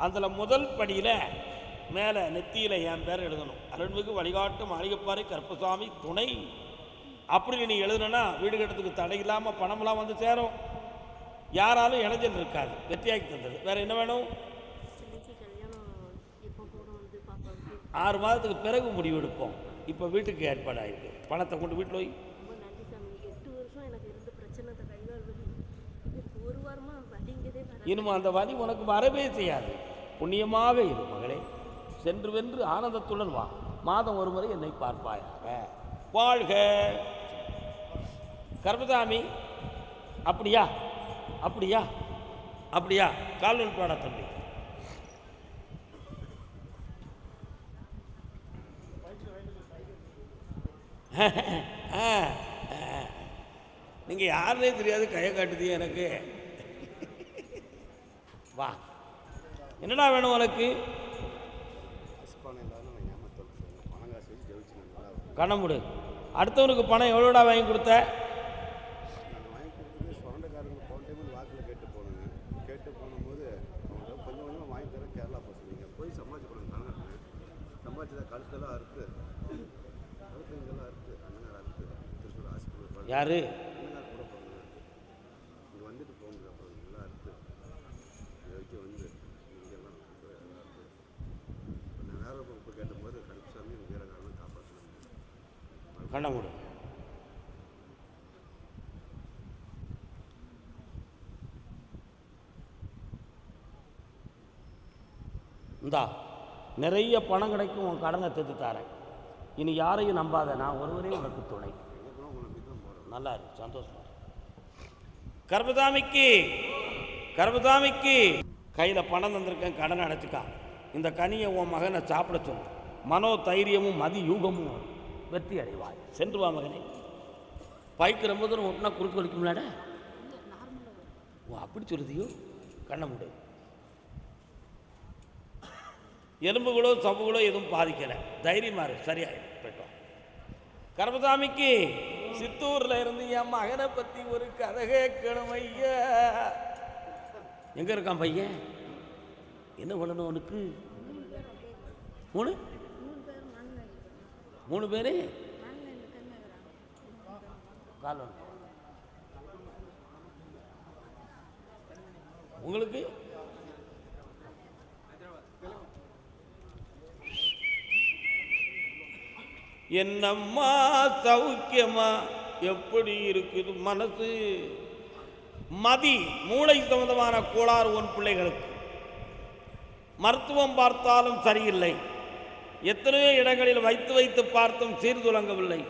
அதில் முதல் படியில் மேலே நெத்தியில் என் பேர் எழுதணும். அருள்மிகு வழிகாட்டு மாளிகைப்பாறை கருப்பசாமி துணை அப்படி நீ எழுதுனா வீடு கட்டத்துக்கு தடை இல்லாமல் பணமெல்லாம் வந்து சேரும். யாராலும் இணைஞ்சல் இருக்காது. வெற்றியாக்கி தந்தது. வேறு என்ன வேணும்? 6 மாதத்துக்கு பிறகு முடிவெடுப்போம். இப்போ வீட்டுக்கு ஏற்பாடு ஆகிருக்கு. பணத்தை கொண்டு வீட்டில் போய் இனிமே அந்த வலி உனக்கு வரவே செய்யாது. புண்ணியமாக இரு மகளே. சென்று வென்று ஆனந்தத்துடன் வா. மாதம் ஒரு முறை என்னை பார்ப்பாயாக. வாழ்க. கர்மசாமி அப்படியா அப்படியா அப்படியா கால்வல் பாடா தம்பி. நீங்கள் யாருனே தெரியாது, கையை காட்டுதியே எனக்கு. வா, என்னடா வேணும் உனக்கு? கணமுடு. அடுத்தவனுக்கு பணம் எவ்வளோடா வாங்கி கொடுத்த? கேட்டு போகும்போது கொஞ்சம் கொஞ்சமாக வாங்கி தர கேரளா போக சொல்லுவீங்க. போய் சமாளிச்சு கொடுங்க. சமாளிச்சதா கழுத்தெல்லாம் அறுத்து கழுத்துங்கெல்லாம் அறுத்து அண்ணனார் அறுத்து திருப்பூர் ஹாஸ்பிட்டல் யாரு அண்ணனார் கூட போங்க. இங்கே வந்துட்டு போங்க. அப்புறம் எல்லாம் அறுத்து இது வரைக்கும் வந்து இங்கெல்லாம் அறுத்து கொஞ்சம் நேரம் இப்போ கேட்டபோது கருப்புசாமி வீரகாரனை காப்பாற்றணும். கண்ணமுடு. இந்தா நிறைய பணம் கிடைக்கும். உன் கடனை தீர்த்து தரேன். இனி யாரையும் நம்பாத. நான் ஒருவரே உனக்கு துணை. நல்லா இருக்கு, சந்தோஷமா. கர்மசாமிக்கு கர்மசாமிக்கு கையில் பணம் தந்திருக்கேன். கடனை அடைச்சிக்கா. இந்த கனியை உன் மகனை சாப்பிட சொல்லு. மனோ தைரியமும் மதி யூகமும் வெற்றி அடைவாய். சென்று வா மகனே. பைக்கு ரொம்ப தூரம் ஒட்டினா குறுக்கு வலிக்கும்லாட. ஓ அப்படி சொல்லுதியோ? கண்ண முடி. எலும்புகளோ சவ்வுகளோ எதுவும் பாதிக்கலை. தைரியமாக இருக்கு. சரியாயிடும். போயிட்டோம். கர்மசாமிக்கு சித்தூரில் இருந்து என் மகனை பற்றி ஒரு கதை கேட்கணும் ஐயா. எங்கே இருக்கான் பையன்? என்ன பண்ணணும் அவனுக்கு? 3 பேர் கால் உங்களுக்கு என்னம்மா சௌக்கியமா? எப்படி இருக்குது மனசு? மதி மூளை சம்பந்தமான கோளாறு உன் பிள்ளைகளுக்கு. மருத்துவம் பார்த்தாலும் சரியில்லை. எத்தனையோ இடங்களில் வைத்து வைத்து பார்த்தும் சீர்துலங்கவில்லை.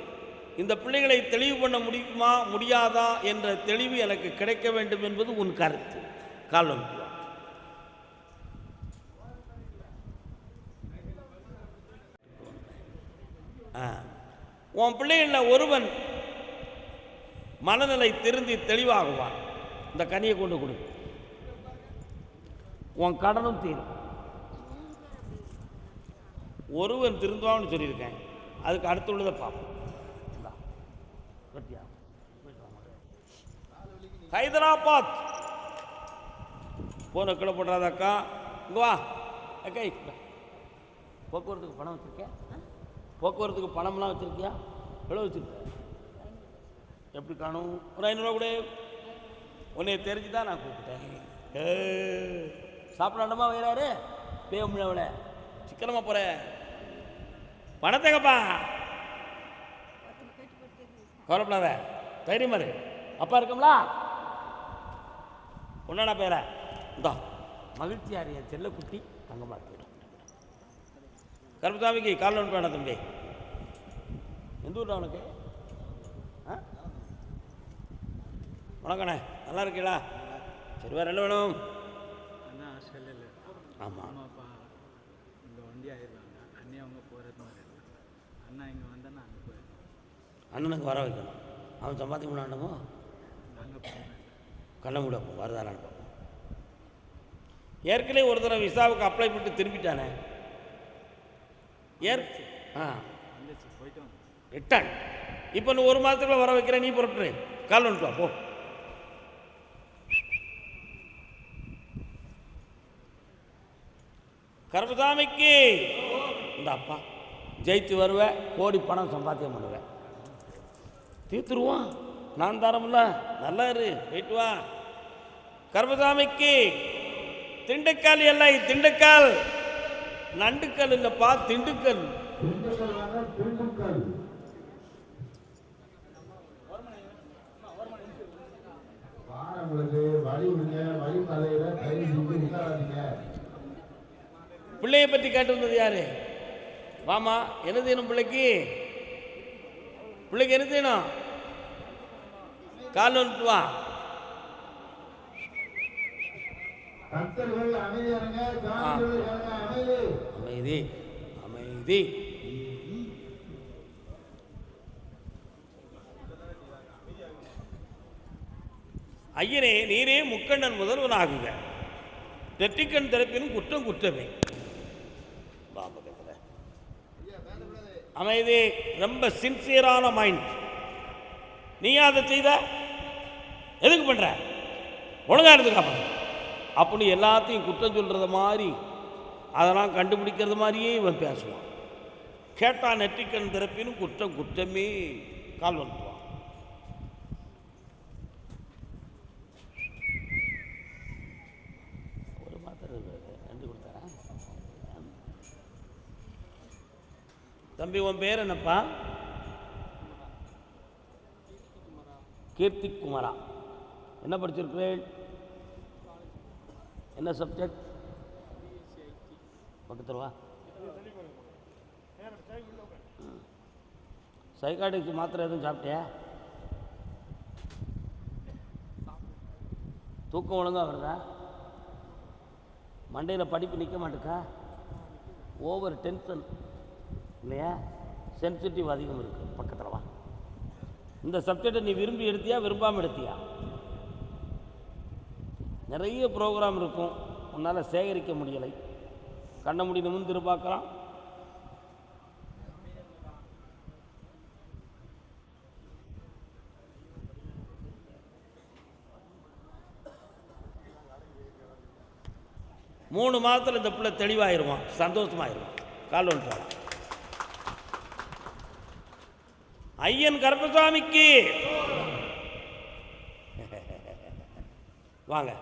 இந்த பிள்ளைகளை தெளிவு பண்ண முடியுமா முடியாதா என்ற தெளிவு எனக்கு கிடைக்க வேண்டும் என்பது உன் கருத்து. காலம் உன் பிள்ளைகளில் ஒருவன் மனநிலை திருந்தி தெளிவாகுவான். இந்த கனியை கொண்டு கொடு. உன் கடனும் தீரும். ஒருவன் திருந்துவான்னு சொல்லியிருக்கேன். அதுக்கு அடுத்து உள்ளதை பார்ப்போம். ஹைதராபாத் போன கீழே போடுறாதாக்கா. இங்கே வா அக்கா. போக்குவரத்துக்கு பணம் வச்சுருக்கேன். போக்குவரத்துக்கு பணம்லாம் வச்சுருக்கியா? எவ்வளோ வச்சுருக்க? எப்படி காணும்? ஒரு 500 ரூபா கூட. உன்னை தெரிஞ்சு தான் நான் கூப்பிட்டேன். சாப்பிடாண்டமா வயிறாரு பேமுழவில் சிக்கனமாக போகிறேன். பணத்தைங்கப்பா. கவலைப்படாத. தைரியமா இரு. அப்பா இருக்கும்ல? உன்னாடா பேர இந்தா மகிழ்ச்சியார் என் செல்லக்குட்டி தங்கமாக போயிடும். கருப்பசாமிக்கு காலில் ஒன்று வேணாம் தம்பி. எந்த ஊர்டா உனக்கு? வணக்கண்ணே, நல்லா இருக்கீங்களா? சரி, வேறு என்ன வேணும்? அண்ணா ஆஸ்திரேலியாவில். ஆமாம். அம்மா அப்பா இங்கே வண்டி ஆயிடுவாங்க. அண்ணி அவங்க போகிறது மாதிரி இருக்காங்க. அண்ணா இங்கே வந்தேன்னா அங்கே போயிடுவோம். அண்ணனுக்கு வர வைக்கணும். அவன் சம்பாதிக்க முடியாண்டமோ நாங்கள் போகிறேன். கண்ண முடியும் வருதானான்னு பார்ப்போம். ஏற்கனவே ஒரு தடவை விசாவுக்கு அப்ளை பண்ணிட்டு திரும்பிட்டானே. வந்துச்சு, போயிட்டு வந்து ரிட்டன். இப்போ நீ 1 மாதத்துக்குள்ள வர வைக்கிறேன். நீ புறப்பட்டு கால் வந்துட்டு போ. கருப்பசாமிக்கு இந்த அப்பா ஜெயித்து வருவேன், கோடி பணம் சம்பாத்தியம் பண்ணுவேன், தீர்த்துருவான், நான் தரமில்ல, நல்லா இரு, போயிட்டு வா. கருப்பசாமிக்கு திண்டுக்கல் எல்லை, திண்டுக்கல் நண்டுக்கல் இல்லப்பா, திண்டுக்கல். பிள்ளைய பற்றி கேட்டு வந்தது யாரு? வாமா, என்ன செய்யணும் பிள்ளைக்கு? பிள்ளைக்கு என்ன செய்யணும்? கால் வந்துட்டு வா. அமைதி அமைதி. ஐயனே, நீரே முக்கண்ணன் முதல்வனாகுக. நெற்றிக்கண் திறப்பினும் குற்றம் குற்றமே. அமைதி. ரொம்ப சின்சியரான மைண்ட். நீயா அதை செய்த? எதுக்கு பண்ற? ஒழுங்கா இருந்துக்கா அப்படின்னு எல்லாத்தையும் குற்றம் சொல்றது மாதிரி, அதெல்லாம் கண்டுபிடிக்கிறது மாதிரியே இவன் பேசுவான். கேட்டா நெற்றிக்கண் திறப்பினும் குற்றம் குற்றமே. கால் வந்துடுவான். ஒரு மாத்திரை ரெண்டு கொடுத்தாரா? தம்பி, உன் பேர் என்னப்பா? கீர்த்தி குமாரா. என்ன படிச்சிருக்கிறேன்? என்ன சப்ஜெக்ட்? பக்கத்தில் வா. சைக்காட்டிக்ஸ் மாத்திரை எதுவும் சாப்பிட்டியா? தூக்கம் ஒழுங்கா வருதா? மண்டையில் படிப்பு நிற்க மாட்டேக்கா? ஓவர் டென்ஷன் இல்லையா? சென்சிட்டிவ் அதிகம் இருக்குது. பக்கத்தில் வா. இந்த சப்ஜெக்டை நீ விரும்பி எடுத்தியா விரும்பாமல் எடுத்தியா? நிறைய ப்ரோக்ராம் இருக்கும், உன்னால் சேகரிக்க முடியலை. கண்ண முடி நிமிர்ந்து பார்க்கலாம். மூணு மாதத்தில் இந்த பிள்ளை தெளிவாயிருவான், சந்தோஷமாயிருவான். கால் வந்துட்டான். ஐயன் கருப்பசாமிக்கு வாங்க.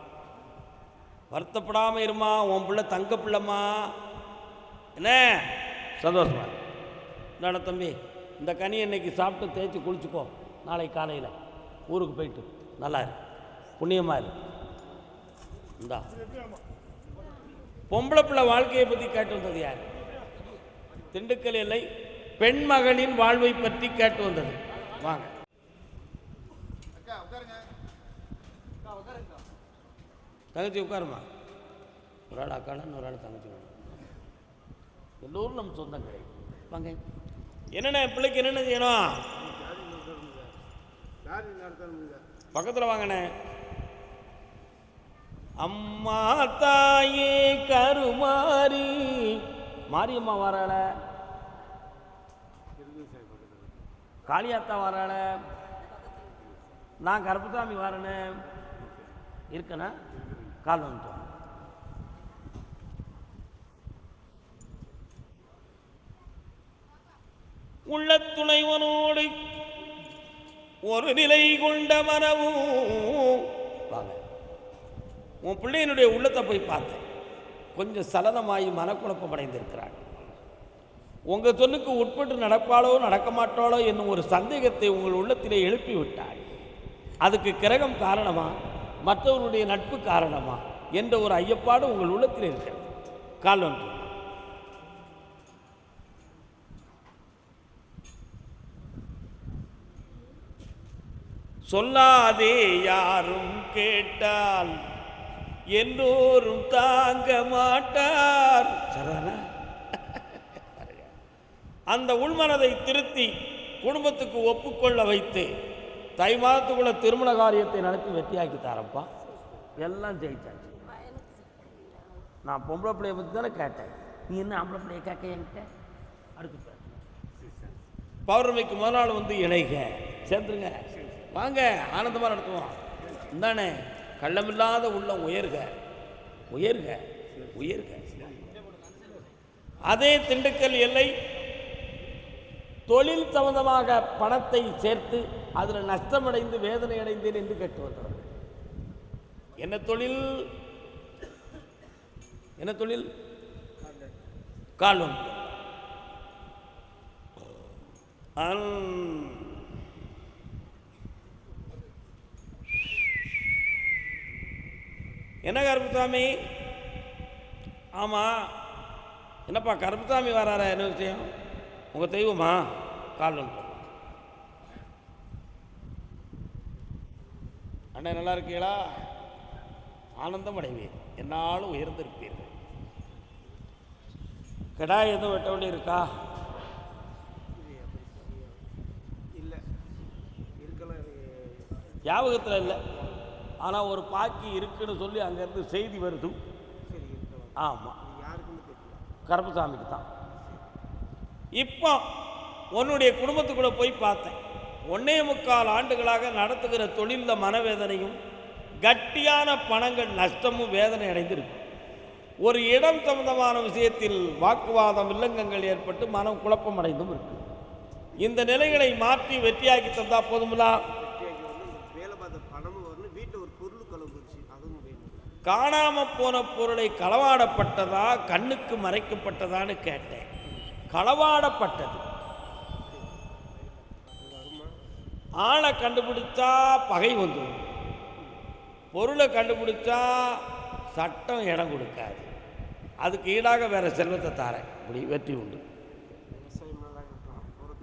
வருத்தப்படாமல் இருமா, உன் பிள்ளை தங்க பிள்ளைம்மா. என்ன சந்தோஷமா? இந்தாட தம்பி, இந்த கனி இன்னைக்கு சாப்பிட்டு தேய்ச்சி குளிச்சுக்கோ. நாளைக்கு காலையில் ஊருக்கு போயிட்டு நல்லா இரு, புண்ணியமாக இரு. இந்தா. பொம்பளை பிள்ளை வாழ்க்கையை பற்றி கேட்டு வந்தது யார்? திண்டுக்கல் எல்லை பெண் மகளின் வாழ்வை பற்றி கேட்டு வந்தது. வாங்க. தங்கச்சி உட்காருமா. ஒரு ஆள் அக்கானா, ஒரு ஆள் தங்கச்சி. எல்லோரும் நம்ம சொந்தம் கிடையாது. வாங்க. என்னென்ன பிள்ளைக்கு என்னென்ன செய்யணும்? பக்கத்தில் வாங்கண்ணே. அம்மா தாயே கருமாரி. மாரியம்மா வராள, காளியாத்தா வராள, நான் கருப்பசாமி வரேன்னு இருக்கேண்ணா. கால் வந்துட்டோம். உள்ள துணைவனோடு ஒரு நிலை கொண்ட மனமும். வாங்க. உன் பிள்ளையினுடைய உள்ளத்தை போய் பார்த்தேன். கொஞ்சம் சலனமாகி மனக்குழப்பம் அடைந்திருக்கிறாள். உங்கள் சொல்லுக்கு உட்பட்டு நடப்பாளோ நடக்க மாட்டாளோ என்னும் ஒரு சந்தேகத்தை உங்கள் உள்ளத்திலே எழுப்பி விட்டாள். அதுக்கு கிரகம் காரணமா, மற்றவருடைய நட்பு காரணமா என்ற ஒரு ஐயப்பாடு உங்கள் உள்ளத்தில் இருக்கிறது. கால் வந்து சொல்லாதே யாரும் கேட்டால் எல்லோரும் தாங்க மாட்டார். சரிதானா? அந்த உள்மனதை திருத்தி குடும்பத்துக்கு ஒப்புக்கொள்ள வைத்து தை மாதத்துக்குள்ள திருமண காரியத்தை நடத்தி வெற்றியாக்கி தரப்பா. எல்லாம் ஜெயிச்சாச்சு. நான் பொம்பளை பிள்ளைய பற்றி தானே கேட்டேன். நீ என்ன ஆம்பளை பிள்ளைய கேட்க என்கிட்ட? அடுத்து பௌர்ணமிக்கு முதல் நாள் வந்து இணைக சேர்ந்துருங்க. வாங்க, ஆனந்தமாக நடத்துவோம். இந்தானே கள்ளமில்லாத உள்ளம் உயர்க உயர்க உயர்க. அதே திண்டுக்கல் எல்லை தொழில் சம்பந்தமாக பணத்தை சேர்த்து அதில் நஷ்டமடைந்து வேதனை அடைந்தேன் என்று கேட்டு வந்தவர். என்ன தொழில்? என்ன தொழில்? காலம். என்ன கருப்புசாமி? ஆமாம். என்னப்பா கருப்புசாமி வராரா? என்ன விஷயம்? உங்கள் தெய்வமா? காலம். அண்ணன் நல்லா இருக்கீங்களா? ஆனந்தம் அடைவீர், என்னாலும் உயர்ந்திருப்பீர்கள். கிடா எதுவும் வெட்ட வேண்டி இருக்கா? இல்லை, இருக்கலாம், ஞாபகத்தில் இல்லை. ஆனால் ஒரு பாக்கி இருக்குன்னு சொல்லி அங்கேருந்து செய்தி வருது. சரி, இருக்கலாம். ஆமாம், யாருக்குன்னு தெரியல. கருப்புசாமிக்கு தான். இப்போ உன்னுடைய குடும்பத்துக்குள்ளே போய் பார்த்தேன். 1.25 ஆண்டுகளாக நடத்துகிற தொழிலில் மனவேதனையும் கட்டியான பணங்கள் நஷ்டமும் வேதனை அடைந்திருக்கு. ஒரு இடம் சம்பந்தமான விஷயத்தில் வாக்குவாதம் வில்லங்கங்கள் ஏற்பட்டு மனம் குழப்பம் அடைந்தும் இருக்கு. இந்த நிலைகளை மாற்றி வெற்றியாக்கி தந்தா போதுங்களா? வேலை பார்த்த பணமும் வரணும், வீட்டில் ஒரு பொருள் கலந்துருச்சு, அதுவும் வேணும். காணாமல் போன பொருளை களவாடப்பட்டதா கண்ணுக்கு மறைக்கப்பட்டதான்னு கேட்டேன். களவாடப்பட்டது. ஆளை கண்டுபிடிச்சா பகை வந்துடும், பொருளை கண்டுபிடிச்சா சட்டம் இடம் கொடுக்காது. அதுக்கு ஈடாக வேற செல்வத்தை தாரேன், இப்படி வெற்றி உண்டு.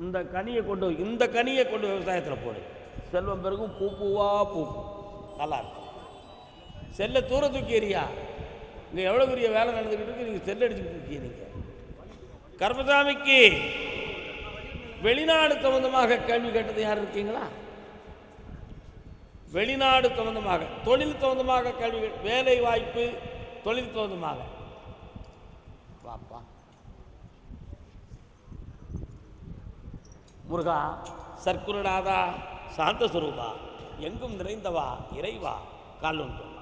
இந்த கனியை கொண்டு விவசாயத்தில் போடு, செல்வம் பிறகும் பூவா பூக்கும், நல்லா இருக்கும். செல்லை தூர தூக்கி எறியா. இங்கே எவ்வளோ பெரிய வேலை நடந்துக்கிட்டு இருக்கு, நீங்கள் செல்லை அடிச்சுட்டு இருக்கீங்க. கருப்பசாமிக்கு வெளிநாடு சம்பந்தமாக கேள்வி கேட்டது யார் இருக்கீங்களா? வெளிநாடு சம்பந்தமாக, தொழில் சம்பந்தமாக கேள்வி, வேலை வாய்ப்பு, தொழில் சம்பந்தமாக. பாப்பா முருகா, சர்க்குருநாதா, சாந்த சுரூபா, எங்கும் நிறைந்தவா இறைவா, காலும் சொன்னான்.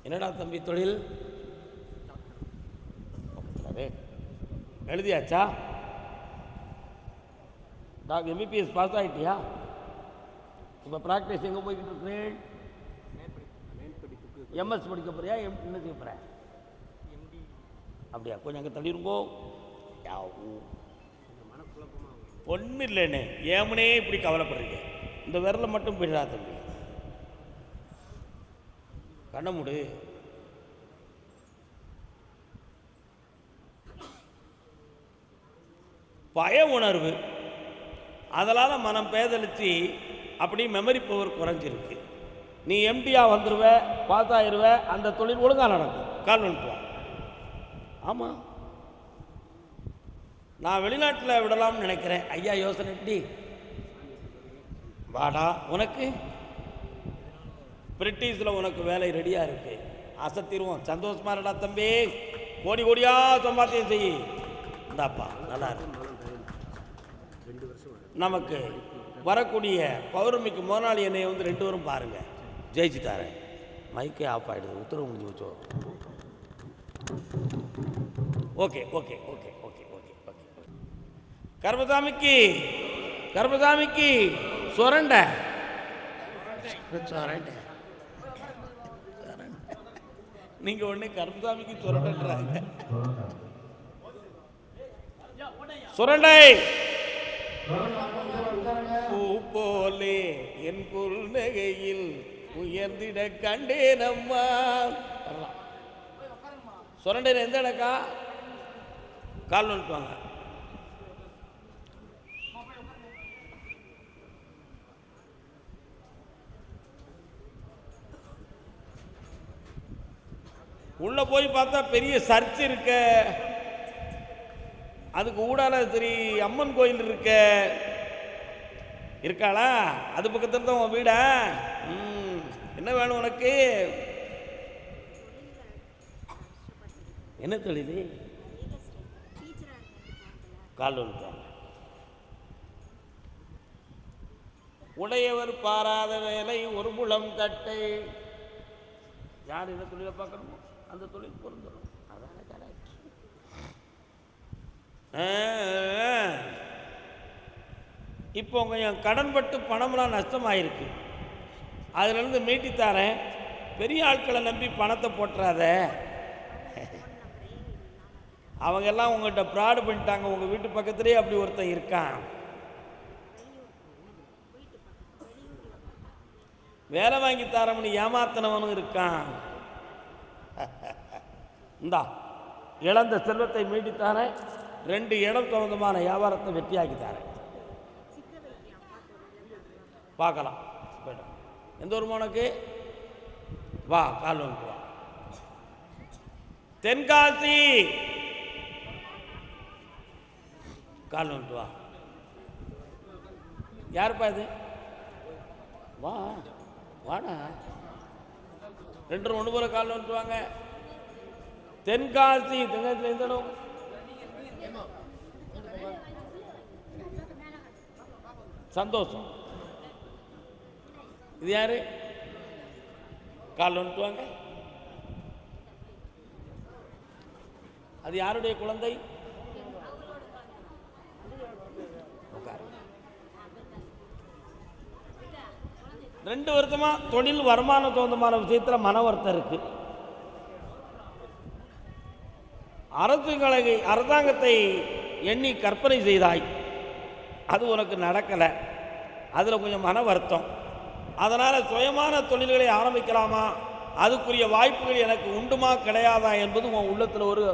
என்னடா தம்பி தொழில்? எழுதியாச்சா? டாக்டர் எம்பிபிஎஸ் பாஸ் ஆகிட்டியா? இப்போ ப்ராக்டிஸ் எங்கே போய்கிட்டு இருக்கிறேன்? எம்எஸ் படிக்க போறியா? என்ன செய்ய போகிறேன்? அப்படியா? கொஞ்சம் அங்கே தள்ளிருங்கோ. ஒன்றும் இல்லைன்னு ஏமுனே இப்படி கவலைப்படுறீங்க. இந்த விரலை மட்டும் போயிடா தம்பி, கண்ண மூடு. பய உணர்வு, அதனால் மனம் பேதளித்து அப்படி மெமரி பவர் குறைஞ்சிருக்கு. நீ எம்டியா வந்துடுவ, பாஸ் ஆயிடுவ, அந்த தொழில் ஒழுங்காக நடக்கும். கால் நினைப்போம். ஆமாம், நான் வெளிநாட்டில் விடலாம்னு நினைக்கிறேன். ஐயா யோசனை எப்படி? வாடா, உனக்கு பிரிட்டிஷில் உனக்கு வேலை ரெடியாக இருக்கு, அசத்திடுவோம். சந்தோஷமா இருடா தம்பி, கோடி கோடியாக சம்பாத்தியம் செய். இந்தாப்பா நல்லா இருக்கு. நமக்கு வரக்கூடிய பௌர்ணமிக்கு முதலாளி என்னை வந்து 2 வரும் பாருங்க, ஜெயிச்சுட்டாரேன். மைக்கே ஆஃப் ஆகிடுது, உத்தரவு முடிஞ்சு வச்சோ. Okay okay okay okay okay okay. கருப்பசாமிக்கு சொரண்டை. நீங்க உடனே கருப்பசாமிக்கு சுரண்டாங்க. சுரண்டை பூ போலே என் புல்நகையில் உயர்ந்திட கண்டேன் அம்மா. சுரண்டையில் எந்த இடக்கா? கால் வந்துட்டுவாங்க. உள்ள போய் பார்த்தா பெரிய சர்ச் இருக்க, அதுக்கு ஊடால சரி அம்மன் கோயில் இருக்காளா? அது பக்கத்தில் தான் உன் வீடா? என்ன வேணும் உனக்கு? என்ன தொழில்? கால் வந்துட்டாங்க. உடையவர் பாராத வேலை ஒரு முழம் கட்டை. யார் இந்த தொழிலை பார்க்கணுமோ அந்த தொழில் பொருந்துடும். அதான கரெக்ட். இப்போ கொஞ்சம் கடன்பட்டு பணம்லாம் நஷ்டமாயிருக்கு, அதுலேருந்து மீட்டித்தாரேன். பெரிய ஆட்களை நம்பி பணத்தை போட்டுறாத. அவங்கெல்லாம் உங்கள்கிட்ட ப்ராடு பண்ணிட்டாங்க. உங்கள் வீட்டு பக்கத்துலேயே அப்படி ஒருத்தன் இருக்கான். வேலை வாங்கி தரவனு ஏமாத்தினவனும் இருக்கான். இந்தா இழந்த செல்வத்தை மீட்டித்தாரேன். 2 இடம் சம்பந்தமான வியாபாரத்தை வெற்றியாக்கி தரேன். பார்க்கலாம். போய்டும். எந்த ஊர் உனக்கு? வா, கால் வந்து வா. தென்காசி கால் வந்து வா. யாருப்பா இது? வா வாடா, 2 1 போல கால் வந்து வாங்க. தென்காசி. தென்காசியில் எந்த இடம்? சந்தோஷம். இது யாரு? கால் வந்துட்டு வாங்க. அது யாருடைய குழந்தை? 2 வருஷமா தொழில் வருமானம் சொந்தமான விஷயத்தில் மன வருத்தம் இருக்கு. அரசாங்கத்தை எண்ணி கற்பனை செய்தாய், அது உனக்கு நடக்கலை. அதில் கொஞ்சம் மன வருத்தம். அதனால் சுயமான தொழில்களை ஆரம்பிக்கலாமா, அதுக்குரிய வாய்ப்புகள் எனக்கு உண்டுமா கிடையாதா என்பது உன் உள்ளத்தில் ஒரு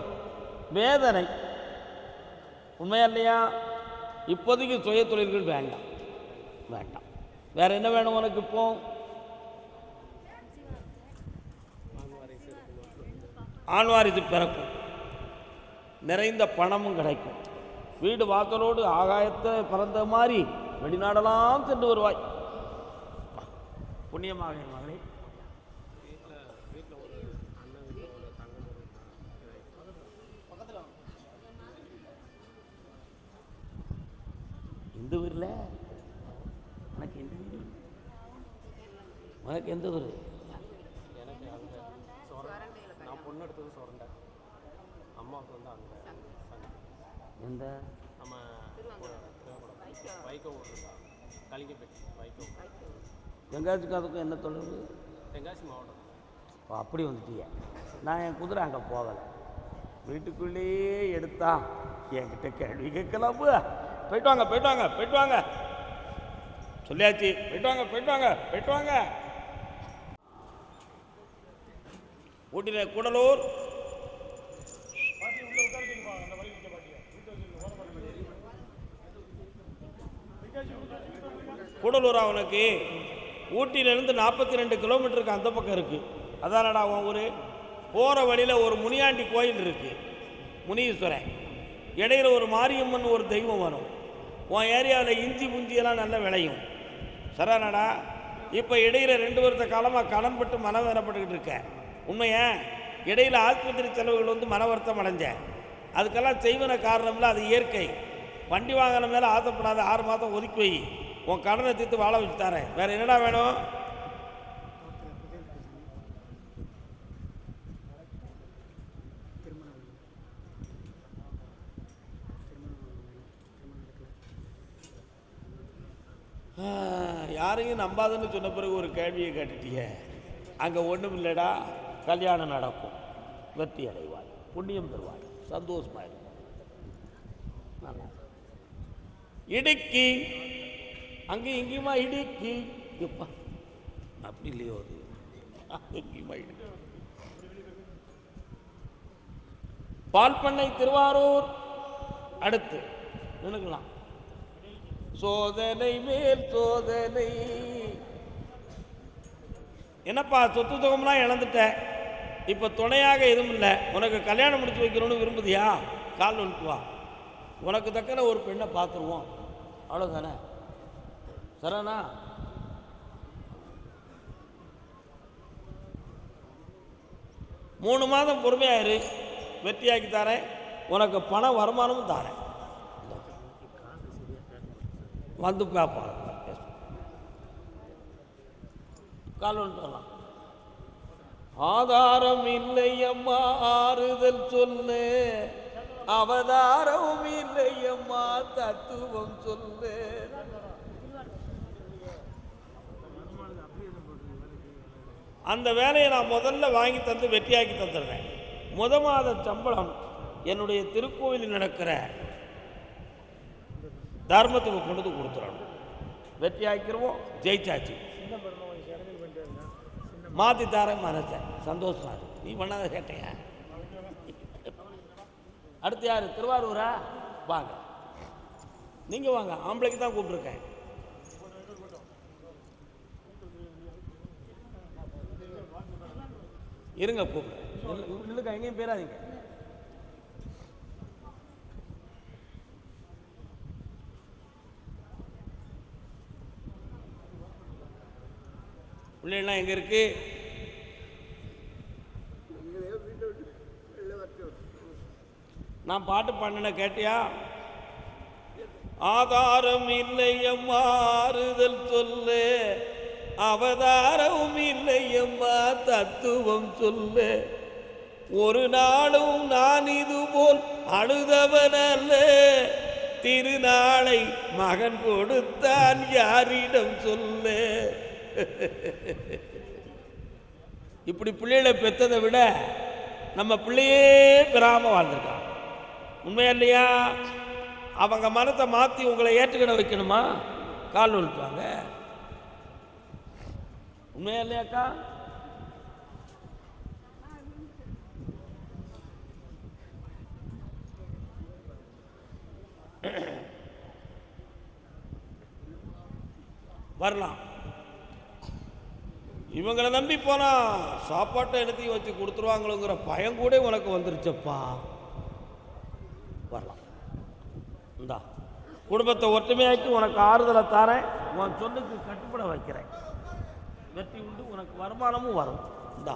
வேதனை. உண்மையா இல்லையா? இப்போதைக்கு சுய தொழில்கள் வேண்டாம். வேண்டாம். வேற என்ன வேணும் உனக்கு? இப்போ ஆண்வாரிசு பிறக்கும், நிறைந்த பணமும் கிடைக்கும், வீடு வாசலோடு ஆகாயத்தை பறந்த மாதிரி வெளிநாடெல்லாம் சென்று வருவாய். புண்ணியமாக மகளே. எந்த ஊரில் உனக்கு? எந்த ஊர்? உனக்கு எந்த ஊர்? எனக்கு அங்கே நான் பொண்ணு எடுத்தது சொரண்டை. அம்மாவுக்கு வந்து அங்கே எந்த நம்ம வைகோ ஊர் இருக்கா, கலிங்கப்பேட்டை வைகோ. தென்காசிக்கும் அதுக்கும் என்ன தொடர்பு? தென்காசி மாவட்டம். அப்படி வந்துட்டிய. நான் என் குதிரை அங்கே போகலை. வீட்டுக்குள்ளேயே எடுத்தா என்கிட்ட கேள்வி கேட்கலாம். போயிட்டு வாங்க, போயிட்டு வாங்க, போயிட்டு வாங்க சொல்லியாச்சு. போயிட்டு வாங்க, போயிட்டு வாங்க, போயிட்டு வாங்க. ஊட்டின கூடலூர் கூடலூர் அவனுக்கு ஊட்டியிலேருந்து 42 கிலோமீட்டருக்கு அந்த பக்கம் இருக்குது. அதானடா உன் ஊர். போகிற வழியில் ஒரு முனியாண்டி கோயில் இருக்குது, முனீஸ்வரன். இடையில ஒரு மாரியம்மன் ஒரு தெய்வம் வரும். உன் ஏரியாவில் இஞ்சி புஞ்சியெல்லாம் நல்லா விளையும். சரானடா. இப்போ இடையில 2 வருஷ காலமாக கடன்பட்டு மன வேறப்பட்டுக்கிட்டு இருக்கேன். உண்மையா? இடையில ஆஸ்பத்திரி செலவுகள் வந்து மன வருத்தம் அடைஞ்சேன். அதுக்கெல்லாம் செய்வன காரணம் இல்லை, அது இயற்கை. வண்டி வாங்கின மேலே ஆசைப்படாத, 6 மாதம் ஒதுக்கி வை. உன் கடனை தீர்த்து வாழ வச்சு தரேன். வேறு என்னடா வேணும்? யாரையும் நம்பாதுன்னு சொன்ன பிறகு ஒரு கேள்வியை கேட்டுட்டிய. அங்கே ஒன்றும் இல்லைடா, கல்யாணம் நடக்கும், வெற்றி அடைவாய், புண்ணியம் தருவாய், சந்தோஷமாக இருக்கும். இடுக்கி அங்கேயும் இங்கேயுமா இடுக்கி? எப்பா அப்படி இல்லையோ, அது எங்கேயுமா இடுக்கி. பால் பண்ணை திருவாரூர். அடுத்து நினைக்கலாம். சோதனை மேல் சோதனை. என்னப்பா சொத்து சுகம்லாம் இழந்துட்ட, இப்போ துணையாக எதுவும் இல்லை, உனக்கு கல்யாணம் முடிச்சு வைக்கணும்னு விரும்புதியா? கால் வந்துட்டு வா, உனக்கு தக்கன ஒரு பெண்ணை பார்த்துருவோம். அவ்வளோதானே? சரணா. மூணு மாதம் பொறுமையாயிரு, வெற்றியாக்கி தரேன். உனக்கு பண வருமானமும் தரேன். வந்து பார்ப்போம். கால் வந்துட்டு வரலாம். ஆதாரம் இல்லையம்மா ஆறுதல் சொல்லு, அவதாரம் இல்லையம்மா தத்துவம் சொல்லு. அந்த வேலையை நான் முதல்ல வாங்கி தந்து வெற்றியாக்கி தந்துடுறேன். மாத சம்பளம் என்னுடைய திருக்கோவிலில் நடக்கிற தர்மத்துக்கு கொண்டு வந்து கொடுத்துடணும். வெற்றியாக்கிடுவோம். ஜெயிச்சாச்சு. மாற்றி தாரேன் மனசேன். சந்தோஷமா இருக்கு. நீ பண்ணாத கேட்டையா? அடுத்து யாரு? திருவாரூரா? வாங்க, நீங்க வாங்க. ஆம்பளைக்கு தான் கூப்பிட்டுருக்கேன். இருங்க, கூப்பிடுறேன். இல்லைக்கா, எங்கேயும் பேராதீங்க. பிள்ளைகள்லாம் எங்கே இருக்கு? நான் பாட்டு பாடின கேட்டியா? ஆதாரம் இல்லையம்மா ஆறுதல் சொல்லு, அவதாரம் இல்லையம்மா தத்துவம் சொல்லு. ஒரு நாளும் நான் இதுபோல் அழுதவன் அல்ல, திருநாளை மகன் கொடுத்தான் யாரிடம் சொல்லு. இப்படி பிள்ளைகளை பெற்றதை விட நம்ம பிள்ளையே பெறாம வாழ்ந்துருக்கான். உண்மையா இல்லையா? அவங்க மனத்தை மாற்றி உங்களை ஏற்றுக்கிட வைக்கணுமா? கால் விழுப்பாங்க. உண்மையா இல்லையாக்கா? வரலாம். இவங்களை நம்பி போனா சாப்பாட்டை எடுத்து வச்சு கொடுத்துருவாங்களோங்கிற பயம் கூட உனக்கு வந்துருச்சப்பா. வரலாம். இந்தா குடும்பத்தை ஒற்றுமையாக்கி உனக்கு ஆறுதலை தாரேன். உன் சொல்லுக்கு கட்டுப்பட வைக்கிறேன். வெற்றி உண்டு. உனக்கு வருமானமும் வரும். இந்தா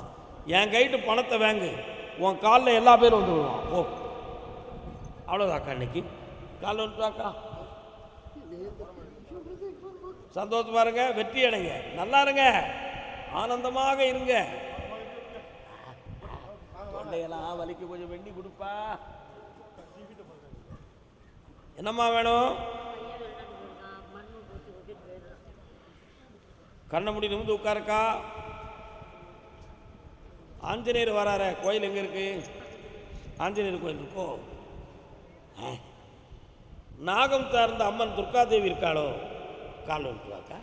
என் கைட்டு பணத்தை வாங்கு. உன் காலில் எல்லா பேரும் வந்து விடுவான். ஓ, அவ்வளோதாக்கா. இன்னைக்கு கால் வந்துட்டாக்கா. சந்தோஷமா இருங்க. வெற்றி அடைங்க. நல்லா இருங்க. ஆனந்தமாக இருங்க. தொண்டையெல்லாம் வலிக்கு கொஞ்சம் வெண்ணி கொடுப்பா. என்னம்மா வேணும்? கண்ணை முடி நிமிந்து உட்காருக்கா. ஆஞ்சநேயர் வரார. கோயில் எங்க இருக்கு? ஆஞ்சநேயர் கோயில் இருக்கோ? நாகம் சார்ந்த அம்மன் துர்காதேவி இருக்காளோ? கால் வந்துவாக்கா.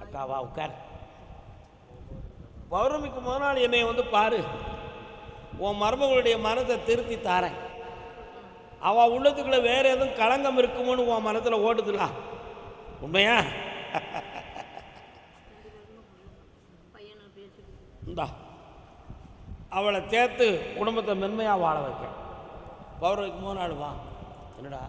அக்காவா உட்கார். பௌர்ணமிக்கு முதல் நாள் என்னை வந்து பாரு. உன் மருமகளுடைய மனதை திருத்தி தாரேன். அவள் உள்ளத்துக்குள்ள வேற எதுவும் களங்கம் இருக்குமோன்னு உன் மனத்தில் ஓடுதுலா. உண்மையா? இந்தா அவளை சேர்த்து குடும்பத்தை மென்மையாக வாழ வைக்க. பௌர்ணமிக்கு முதல் நாள் வா. என்னடா